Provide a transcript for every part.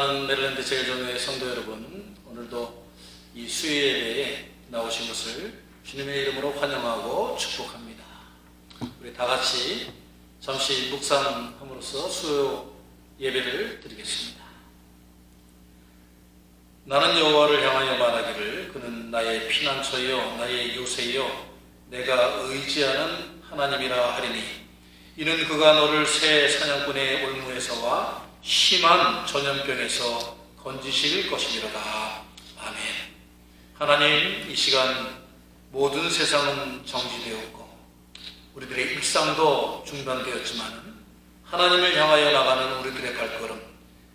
사랑하는 메릴랜드 제일전교회 성도 여러분, 오늘도 이 수요 예배에 나오신 것을 주님의 이름으로 환영하고 축복합니다. 우리 다 같이 잠시 묵상함으로써 수요 예배를 드리겠습니다. 나는 여호와를 향하여 말하기를 그는 나의 피난처요 나의 요새요 내가 의지하는 하나님이라 하리니 이는 그가 너를 새 사냥꾼의 올무에서와 심한 전염병에서 건지실 것이니로다. 아멘. 하나님, 이 시간 모든 세상은 정지되었고 우리들의 일상도 중단되었지만 하나님을 향하여 나가는 우리들의 발걸음,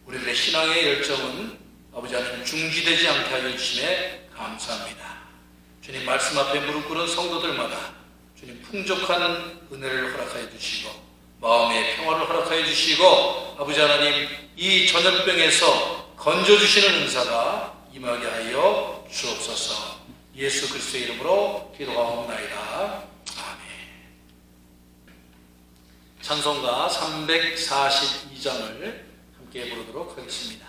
우리들의 신앙의 열정은 아버지 하나님 중지되지 않게 하여 주심에 감사합니다. 주님 말씀 앞에 무릎 꿇은 성도들마다 주님 풍족한 은혜를 허락하여 주시고 마음의 평화를 허락하여 주시고 아버지 하나님 이 전염병에서 건져주시는 은사가 임하게 하여 주옵소서. 예수 그리스도의 이름으로 기도하옵나이다. 아멘. 찬송가 342장을 함께 부르도록 하겠습니다.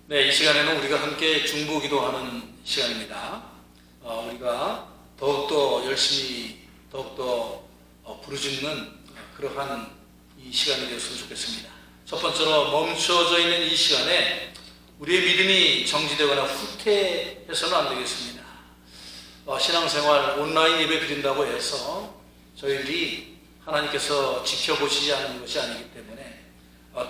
네, 이 시간에는 우리가 함께 중보기도하는 시간입니다. 우리가 더욱더 열심히 더욱더 부르짖는 그러한 이 시간이 되었으면 좋겠습니다. 첫 번째로 멈춰져 있는 이 시간에 우리의 믿음이 정지되거나 후퇴해서는 안 되겠습니다. 신앙생활 온라인 예배 드린다고 해서 저희들이 하나님께서 지켜보시지 않는 것이 아니기 때문에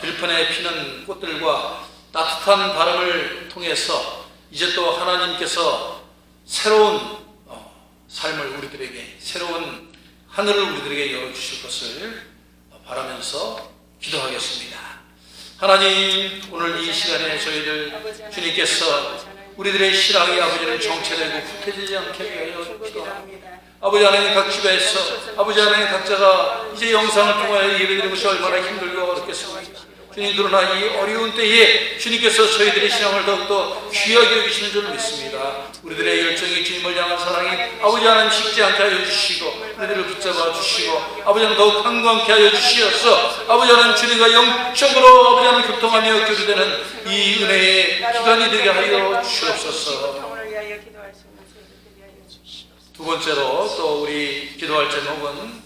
들판에 피는 꽃들과 따뜻한 바람을 통해서 이제 또 하나님께서 새로운 삶을 우리들에게, 새로운 하늘을 우리들에게 열어주실 것을 바라면서 기도하겠습니다. 하나님, 오늘 이 시간에 저희들 주님께서 우리들의 신앙이 아버지를 정체되고 후퇴되지 않게 하여 기도합니다. 아버지 하나님, 각 집에서 아버지 하나님 각자가 이제 영상을 통하여 예배드리는 것이 얼마나 힘들고 어렵겠습니까? 주님, 그러나 이 어려운 때에 주님께서 저희들의 신앙을 더욱더 귀하게 여기시는 줄 믿습니다. 우리들의 열정이 주님을 향한 사랑이 아버지 하나님 식지 않게 하여 주시고 우리들을 붙잡아 주시고 아버지 하나님 더욱 강건케 하여 주시어서 아버지 하나님 주님과 영적으로 아버지 하나님 교통하며 교류되는 이 은혜의 기간이 되게 하여 주시옵소서. 두 번째로 또 우리 기도할 제목은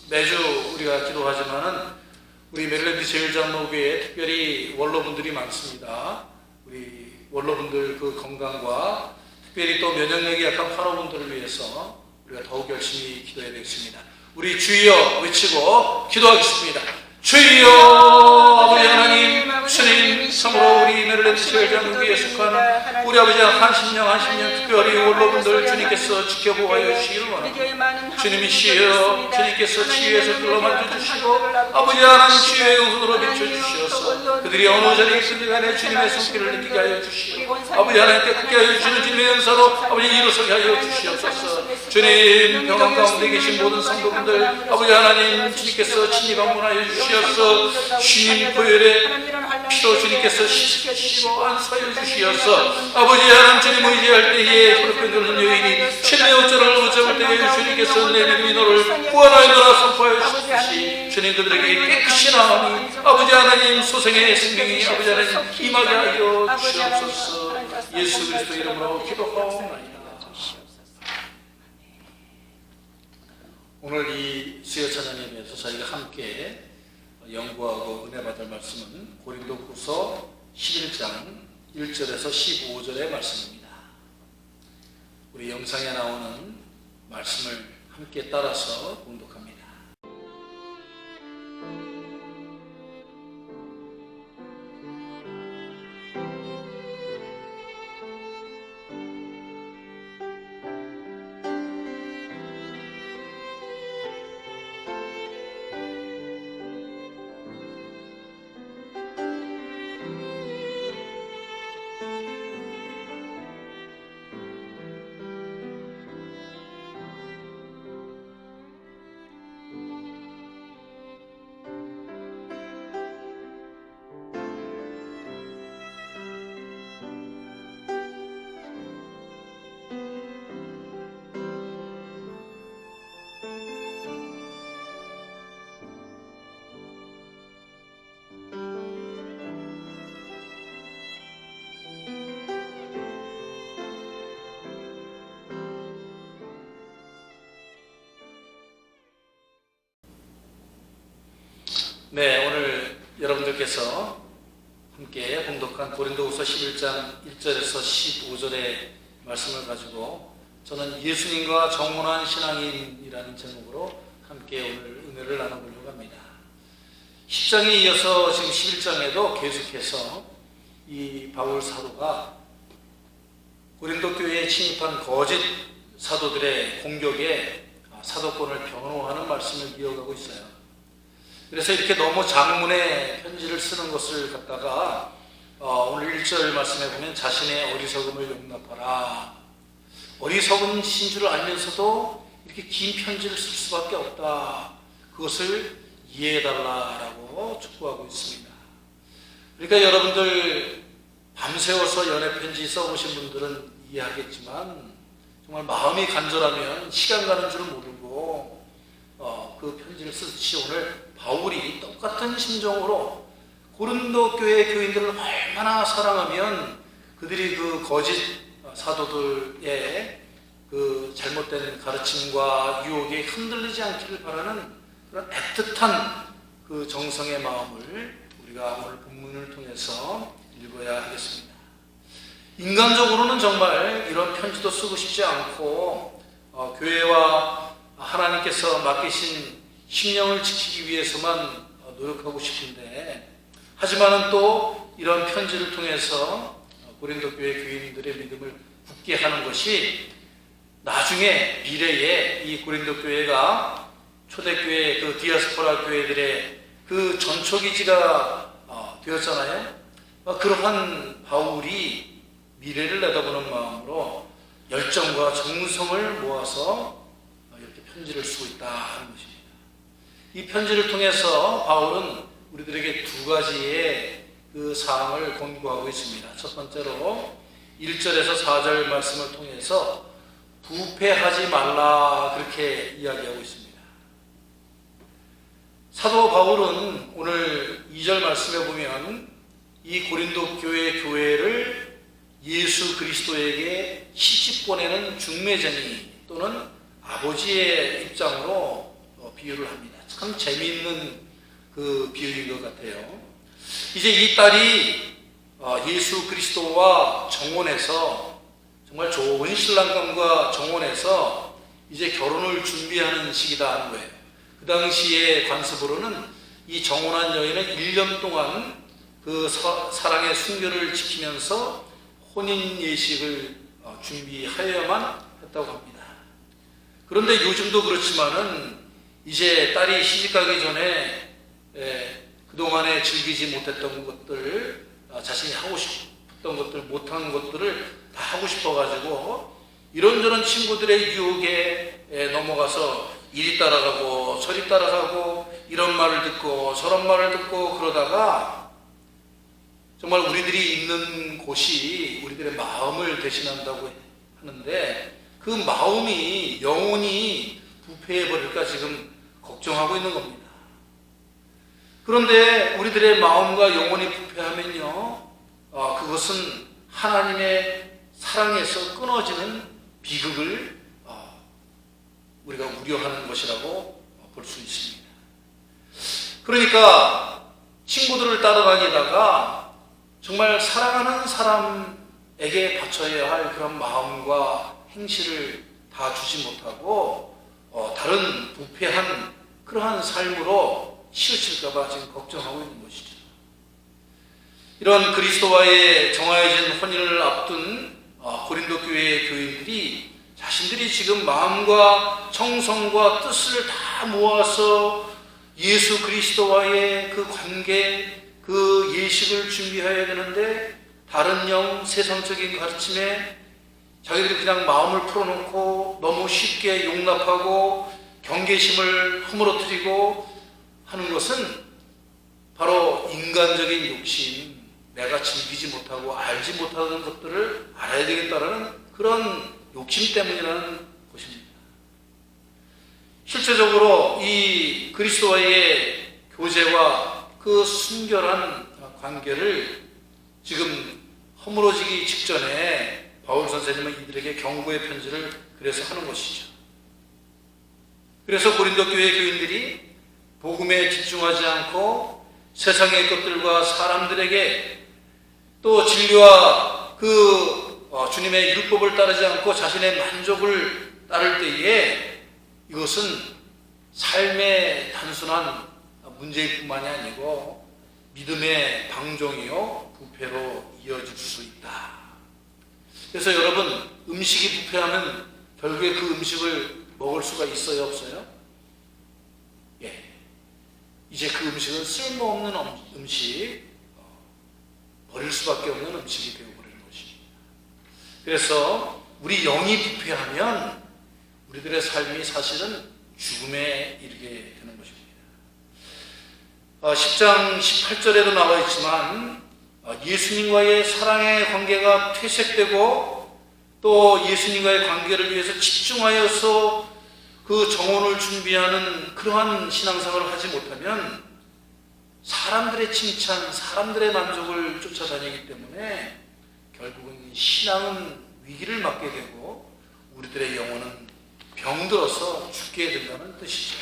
매주 우리가 기도하지만은 우리 메릴랜드 제일장로교회에 특별히 원로분들이 많습니다. 우리 원로분들 그 건강과 특별히 또 면역력이 약한 환우분들을 위해서 우리가 더욱 열심히 기도해야 되겠습니다. 우리 주여 외치고 기도하겠습니다. 주여 아버지 하나님, 주님 참으로 우리 메릴랜드 제일장로교회에 속한 우리 아버지 한심령 특별히 원로분들 주님께서 지켜보아여 주시기를 원합니다. 주님이시여 주님께서 치유해서 불러 만져주시고 아버지 하나님 치유의 영혼으로 비춰주시어서 그들이 어느 자리에 있든지 간에 주님의 손길을 느끼게 하여 주시고 아버지 하나님께 갖게 하여 주시는 주님의 연사로 아버지 일어서게 하여 주시옵소서. 주님, 병원 가운데 계신 모든 성도분들 아버지 하나님 주님께서 친히 방문하여 주시옵소서. 주님 보혈에 피로 주님께서 씻기시고 안수하여 주시어서 아버지 하나님 주님 의지할 때에 혈병 끓는 여인이 최대 어쩌를 못 잡을 때에 주님께서 내 믿음이 너를 구원하여라 선포하여 주시듯이 주님 그들에게 깨끗이 나오니 아버지 하나님 소생의 생명이 아버지 하나님 임하게 하여 주시옵소서. 예수 그리스도 이름으로 기도하옵나이다. 오늘 이 수요 찬양 예배에서 저희가 함께 연구하고 은혜 받을 말씀은 고린도후서 11장 1절에서 15절의 말씀입니다. 우리 영상에 나오는 말씀을 함께 따라서 봉독합니다. 네, 오늘 여러분들께서 함께 봉독한 고린도후서 11장 1절에서 15절의 말씀을 가지고 저는 예수님과 정혼한 신앙인이라는 제목으로 함께 오늘 은혜를 나눠보려고 합니다. 10장에 이어서 지금 11장에도 계속해서 이 바울 사도가 고린도 교회에 침입한 거짓 사도들의 공격에 사도권을 변호하는 말씀을 이어가고 있어요. 그래서 이렇게 너무 장문의 편지를 쓰는 것을 갖다가 오늘 1절 말씀에 보면 자신의 어리석음을 용납하라. 어리석은 신 줄 알면서도 이렇게 긴 편지를 쓸 수밖에 없다. 그것을 이해해달라라고 촉구하고 있습니다. 그러니까 여러분들 밤새워서 연애편지 써보신 분들은 이해하겠지만 정말 마음이 간절하면 시간 가는 줄 모르고 그 편지를 쓰듯이 오늘 바울이 똑같은 심정으로 고린도 교회 교인들을 얼마나 사랑하면 그들이 그 거짓 사도들의 그 잘못된 가르침과 유혹에 흔들리지 않기를 바라는 그런 애틋한 그 정성의 마음을 우리가 오늘 본문을 통해서 읽어야 하겠습니다. 인간적으로는 정말 이런 편지도 쓰고 싶지 않고 교회와 하나님께서 맡기신 심령을 지키기 위해서만 노력하고 싶은데, 하지만은 또 이런 편지를 통해서 고린도 교회 교인들의 믿음을 굳게 하는 것이 나중에 미래에 이 고린도 교회가 초대교회 그 디아스포라 교회들의 그 전초기지가 되었잖아요. 그러한 바울이 미래를 내다보는 마음으로 열정과 정성을 모아서 편지를 쓰고 있다 하는 것입니다. 이 편지를 통해서 바울은 우리들에게 두 가지의 그 사항을 권고하고 있습니다. 첫 번째로 1절에서 4절 말씀을 통해서 부패하지 말라 그렇게 이야기하고 있습니다. 사도 바울은 오늘 2절 말씀에 보면 이 고린도 교회를 예수 그리스도에게 시집 보내는 중매쟁이 또는 아버지의 입장으로 비유를 합니다. 참 재미있는 그 비유인 것 같아요. 이제 이 딸이 예수 그리스도와 정혼해서 정말 좋은 신랑감과 정혼해서 이제 결혼을 준비하는 시기다 하는 거예요. 그 당시의 관습으로는 이 정혼한 여인은 1년 동안 그 사랑의 순결을 지키면서 혼인 예식을 준비하여야만 했다고 합니다. 그런데 요즘도 그렇지만은 이제 딸이 시집가기 전에 그동안에 즐기지 못했던 것들, 자신이 하고 싶었던 것들, 못한 것들을 다 하고 싶어가지고 이런저런 친구들의 유혹에 넘어가서 이리 따라가고 저리 따라가고 이런 말을 듣고 저런 말을 듣고 그러다가 정말 우리들이 있는 곳이 우리들의 마음을 대신한다고 하는데 그 마음이 영혼이 부패해버릴까 지금 걱정하고 있는 겁니다. 그런데 우리들의 마음과 영혼이 부패하면요, 그것은 하나님의 사랑에서 끊어지는 비극을 우리가 우려하는 것이라고 볼 수 있습니다. 그러니까 친구들을 따라다니다가 정말 사랑하는 사람에게 바쳐야 할 그런 마음과 행실을 다 주지 못하고 다른 부패한 그러한 삶으로 치우칠까 봐 지금 걱정하고 있는 것이죠. 이런 그리스도와의 정화해진 혼인을 앞둔 고린도 교회의 교인들이 자신들이 지금 마음과 정성과 뜻을 다 모아서 예수 그리스도와의 그 관계, 그 예식을 준비해야 되는데 다른 영, 세상적인 가르침에 자기들이 그냥 마음을 풀어놓고 너무 쉽게 용납하고 경계심을 허물어뜨리고 하는 것은 바로 인간적인 욕심, 내가 즐기지 못하고 알지 못하는 것들을 알아야 되겠다라는 그런 욕심 때문이라는 것입니다. 실제적으로 이 그리스도와의 교제와 그 순결한 관계를 지금 허물어지기 직전에 바울 선생님은 이들에게 경고의 편지를 그래서 하는 것이죠. 그래서 고린도 교회 교인들이 복음에 집중하지 않고 세상의 것들과 사람들에게 또 진리와 그 주님의 율법을 따르지 않고 자신의 만족을 따를 때에 이것은 삶의 단순한 문제일 뿐만이 아니고 믿음의 방종이요 부패로 이어질 수 있다. 그래서 여러분, 음식이 부패하면 결국에 그 음식을 먹을 수가 있어요, 없어요? 예. 이제 그 음식은 쓸모없는 음식, 버릴 수밖에 없는 음식이 되어버리는 것입니다. 그래서 우리 영이 부패하면 우리들의 삶이 사실은 죽음에 이르게 되는 것입니다. 10장 18절에도 나와 있지만 예수님과의 사랑의 관계가 퇴색되고 또 예수님과의 관계를 위해서 집중하여서 그 정혼을 준비하는 그러한 신앙생활을 하지 못하면 사람들의 칭찬, 사람들의 만족을 쫓아다니기 때문에 결국은 신앙은 위기를 맞게 되고 우리들의 영혼은 병들어서 죽게 된다는 뜻이죠.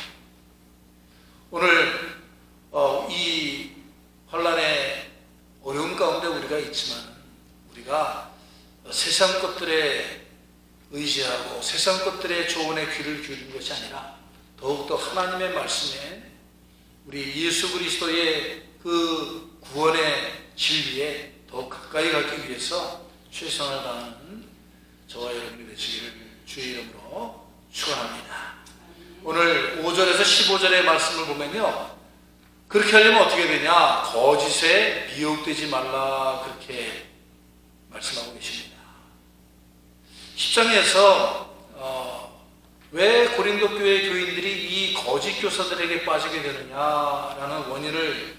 오늘 이 환난의 어려운 가운데 우리가 있지만 우리가 세상 것들에 의지하고 세상 것들의 조언에 귀를 기울이는 것이 아니라 더욱더 하나님의 말씀에 우리 예수 그리스도의 그 구원의 진리에 더 가까이 가기 위해서 최선을 다하는 저와 여러분이 되시기를 주의 이름으로 축원합니다. 오늘 5절에서 15절의 말씀을 보면요, 그렇게 하려면 어떻게 되냐? 거짓에 미혹되지 말라 그렇게 말씀하고 계십니다. 10장에서 왜 고린도 교회 교인들이 이 거짓 교사들에게 빠지게 되느냐라는 원인을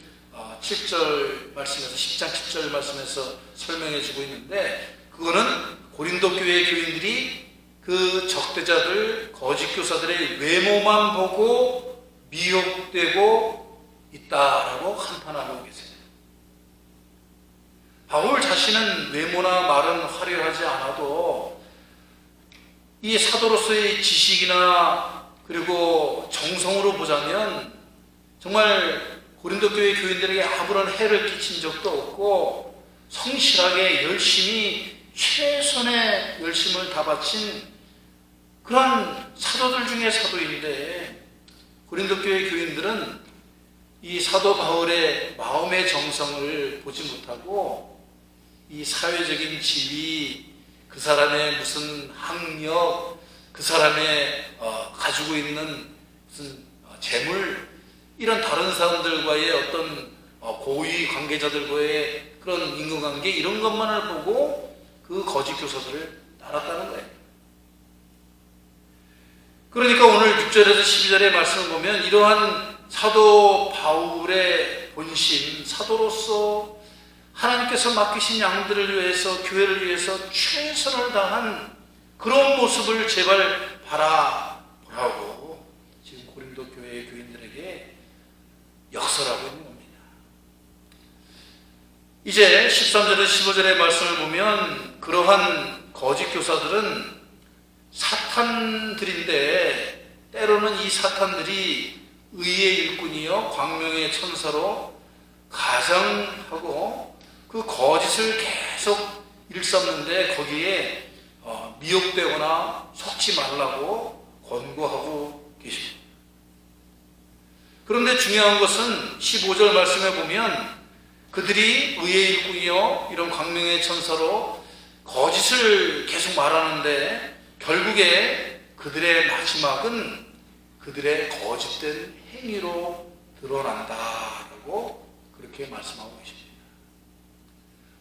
7절 말씀에서 10장 7절 말씀에서 설명해 주고 있는데, 그거는 고린도 교회 교인들이 그 적대자들 거짓 교사들의 외모만 보고 미혹되고 있다라고 한탄하고 계세요. 바울 자신은 외모나 말은 화려하지 않아도 이 사도로서의 지식이나 그리고 정성으로 보자면 정말 고린도 교회 교인들에게 아무런 해를 끼친 적도 없고 성실하게 열심히 최선의 열심을 다 바친 그런 사도들 중에 사도인데, 고린도 교회 교인들은 이 사도 바울의 마음의 정성을 보지 못하고 이 사회적인 지위, 그 사람의 무슨 학력, 그 사람의 가지고 있는 무슨 재물, 이런 다른 사람들과의 어떤 고위 관계자들과의 그런 인간관계, 이런 것만을 보고 그 거짓 교사들을 따랐다는 거예요. 그러니까 오늘 6절에서 12절의 말씀을 보면 이러한 사도 바울의 본심, 사도로서 하나님께서 맡기신 양들을 위해서, 교회를 위해서 최선을 다한 그런 모습을 제발 바라보라고 지금 고린도 교회의 교인들에게 역설하고 있는 겁니다. 이제 13절에서 15절의 말씀을 보면 그러한 거짓 교사들은 사탄들인데, 때로는 이 사탄들이 의의 일꾼이요 광명의 천사로 가장하고 그 거짓을 계속 일삼는데 거기에 미혹되거나 속지 말라고 권고하고 계십니다. 그런데 중요한 것은 15절 말씀에 보면 그들이 의의 일꾼이요 이런 광명의 천사로 거짓을 계속 말하는데 결국에 그들의 마지막은 그들의 거짓된 행위로 드러난다라고 그렇게 말씀하고 계십니다.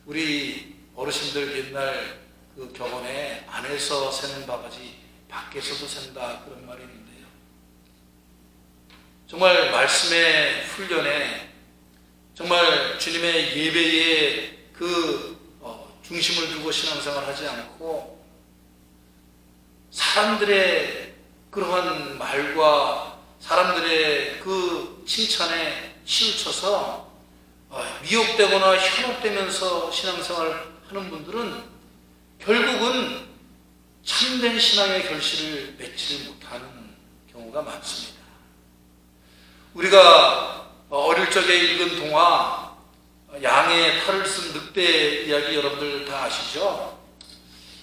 우리 어르신들 옛날 그 격언에 안에서 새는 바가지 밖에서도 샌다, 그런 말이 있는데요. 정말 말씀의 훈련에, 정말 주님의 예배에 그 중심을 두고 신앙생활 하지 않고 사람들의 그러한 말과 사람들의 그 칭찬에 치우쳐서 미혹되거나 현혹되면서 신앙생활을 하는 분들은 결국은 참된 신앙의 결실을 맺지 못하는 경우가 많습니다. 우리가 어릴 적에 읽은 동화 양의 탈을 쓴 늑대 이야기 여러분들 다 아시죠?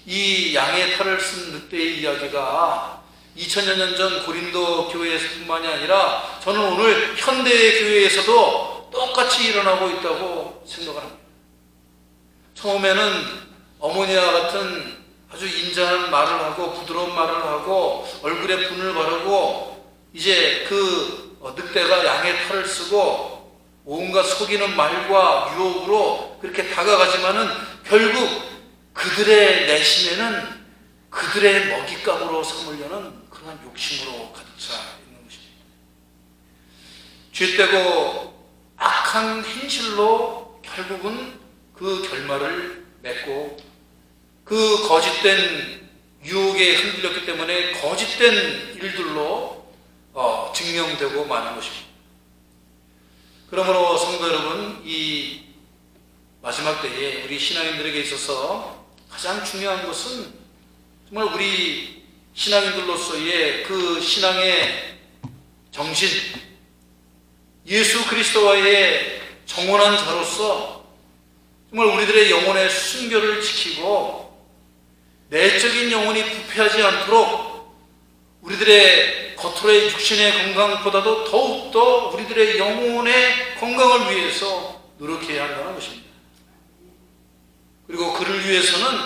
이 양의 탈을 쓴 늑대의 이야기가 2000여 년 전 고린도 교회에서뿐만이 아니라 저는 오늘 현대의 교회에서도 똑같이 일어나고 있다고 생각을 합니다. 처음에는 어머니와 같은 아주 인자한 말을 하고 부드러운 말을 하고 얼굴에 분을 바르고 이제 그 늑대가 양의 탈을 쓰고 온갖 속이는 말과 유혹으로 그렇게 다가가지만은 결국 그들의 내심에는 그들의 먹잇감으로 삼으려는 그런 욕심으로 가득 차 있는 것입니다. 죄되고 악한 행실로 결국은 그 결말을 맺고 그 거짓된 유혹에 흔들렸기 때문에 거짓된 일들로 증명되고 마는 것입니다. 그러므로 성도 여러분, 이 마지막 때에 우리 신앙인들에게 있어서 가장 중요한 것은 정말 우리 신앙인들로서의 그 신앙의 정신, 예수 그리스도와의 정원한 자로서 정말 우리들의 영혼의 순결을 지키고 내적인 영혼이 부패하지 않도록 우리들의 겉으로의 육신의 건강보다도 더욱더 우리들의 영혼의 건강을 위해서 노력해야 한다는 것입니다. 그리고 그를 위해서는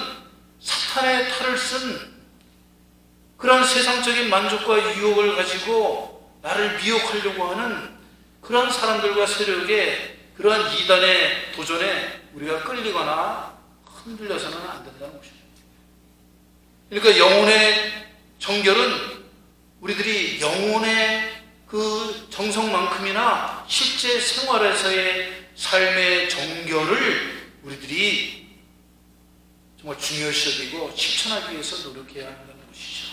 사탄의 탈을 쓴 그런 세상적인 만족과 유혹을 가지고 나를 미혹하려고 하는 그런 사람들과 세력의 그러한 이단의 도전에 우리가 끌리거나 흔들려서는 안 된다는 것입니다. 그러니까 영혼의 정결은 우리들이 영혼의 그 정성만큼이나 실제 생활에서의 삶의 정결을 우리들이 정말 중요시 여기고 실천하기 위해서 노력해야 한다는 것이죠.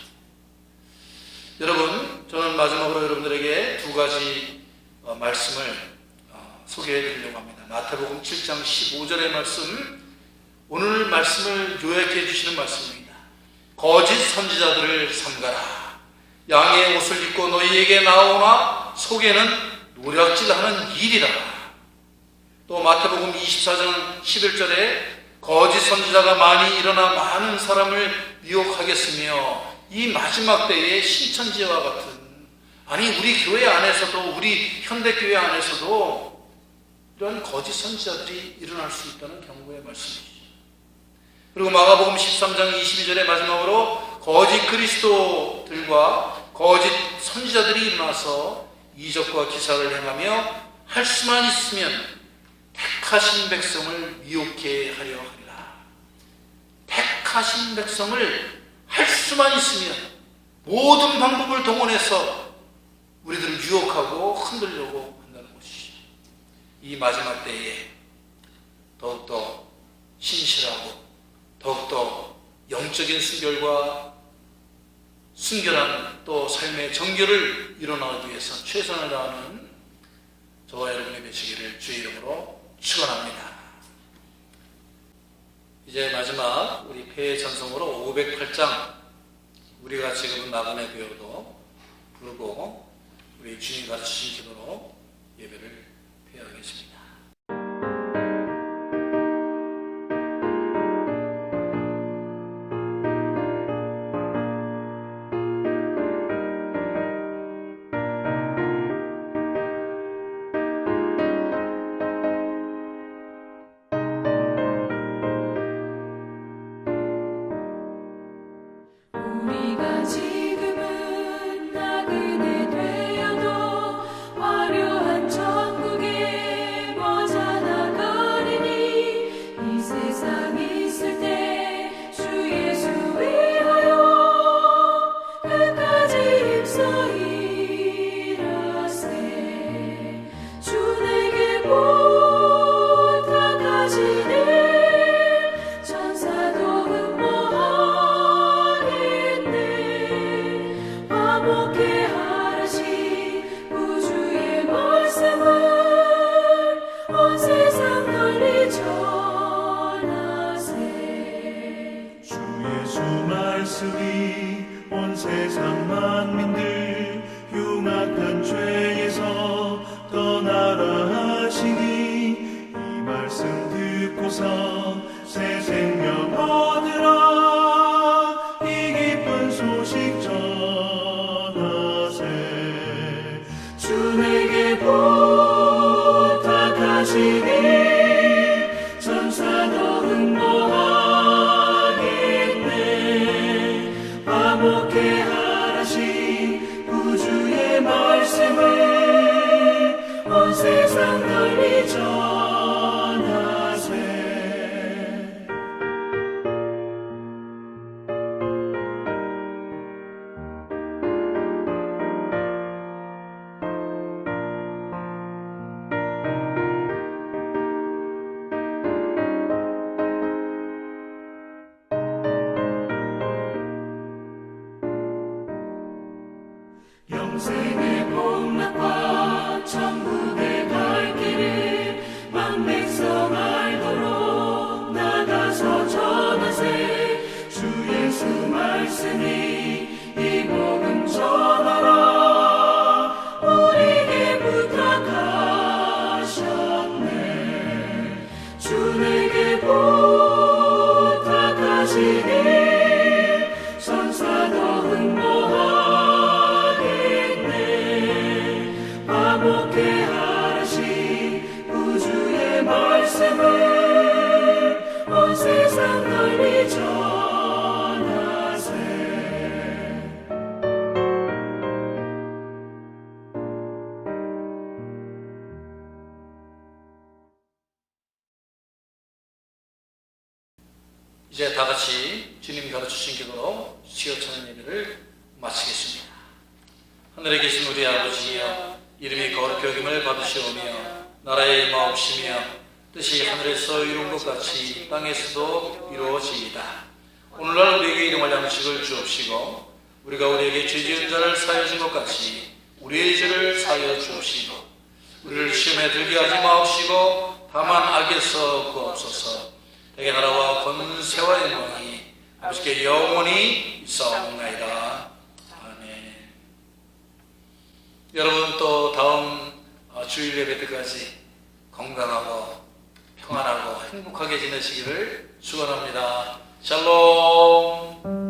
여러분, 저는 마지막으로 여러분들에게 두 가지 말씀을 소개해 드리려고 합니다. 마태복음 7장 15절의 말씀, 오늘 말씀을 요약해 주시는 말씀입니다. 거짓 선지자들을 삼가라. 양의 옷을 입고 너희에게 나오나 속에는 노략질하는 일이라. 또 마태복음 24장 11절에 거짓 선지자가 많이 일어나 많은 사람을 미혹하겠으며 이 마지막 때에 신천지와 같은, 아니 우리 교회 안에서도, 우리 현대교회 안에서도 이런 거짓 선지자들이 일어날 수 있다는 경고의 말씀이죠. 그리고 마가복음 13장 22절의 마지막으로 거짓 그리스도들과 거짓 선지자들이 일어나서 이적과 기사를 행하며 할 수만 있으면 택하신 백성을 미혹해 하려 하리라. 택하신 백성을 할 수만 있으면 모든 방법을 동원해서 우리들을 유혹하고 흔들려고 한다는 것이죠. 이 마지막 때에 더욱더 신실하고 더욱더 영적인 순결과 순결한 또 삶의 정결을 이뤄나가기 위해서 최선을 다하는 저와 여러분이 되시기를 주의 이름으로 축원합니다. 이제 마지막 우리 폐의 전성으로 508장, 우리가 지금은 나그네 교회로 부르고 우리 주님 가르치신 기도로 예배를 드려야겠습니다. 우리가 지금은 나그네 되어도 화려한 천국에 머자 나가리니 이 세상 있을 때 주 예수 위하여 끝까지 힘써 일하세. 주 내게 부탁하시네. 천사도 화목해 하라시 구주의 말씀을 온 세상 널리 전하세. 주 예수 말씀이 온 세상 만민들 흉악한 죄에서 떠나라 하시니 이 말씀 듣고서 새 생명 얻으라. 이 기쁜 소식 전하세. 주 내게 부탁하시니 천사도 흥모하겠네. 화목해 하라시 구주의 말씀을 온 세상 널리 전하세. 영생의 복락과 천국의 갈 길을 만백성 알도록 나가서 전하세. 주 예수 말씀이 이 복음 전하라. 우리에게 부탁하셨네. 주 내게 부탁하시니 천사도 흥모하겠네. 화목해 하라시 구주의 말씀을 온 세상 널리 전하세. 이제 다 같이 주님 가르치신 기도로 수요 찬양 예배를 마치겠습니다. 하늘에 계신 우리 아버지여, 이름이 거룩히 여김을 받으시오며 나라의 마옵시며 뜻이 하늘에서 이룬 것 같이 땅에서도 이루어지이다. 오늘날 우리에게 일용할 양식을 주옵시고 우리가 우리에게 죄 지은 자를 사하여 준 것 같이 우리의 죄를 사하여 주옵시고 우리를 시험에 들게 하지 마옵시고 다만 악에서 구하옵소서. 대개 나라와 권세와 영광이 아버지께 영원히 있사옵나이다. 아멘. 여러분 또 다음 주일 예배 때까지 건강하고 평안하고 행복하게 지내시기를 축원합니다. 샬롬.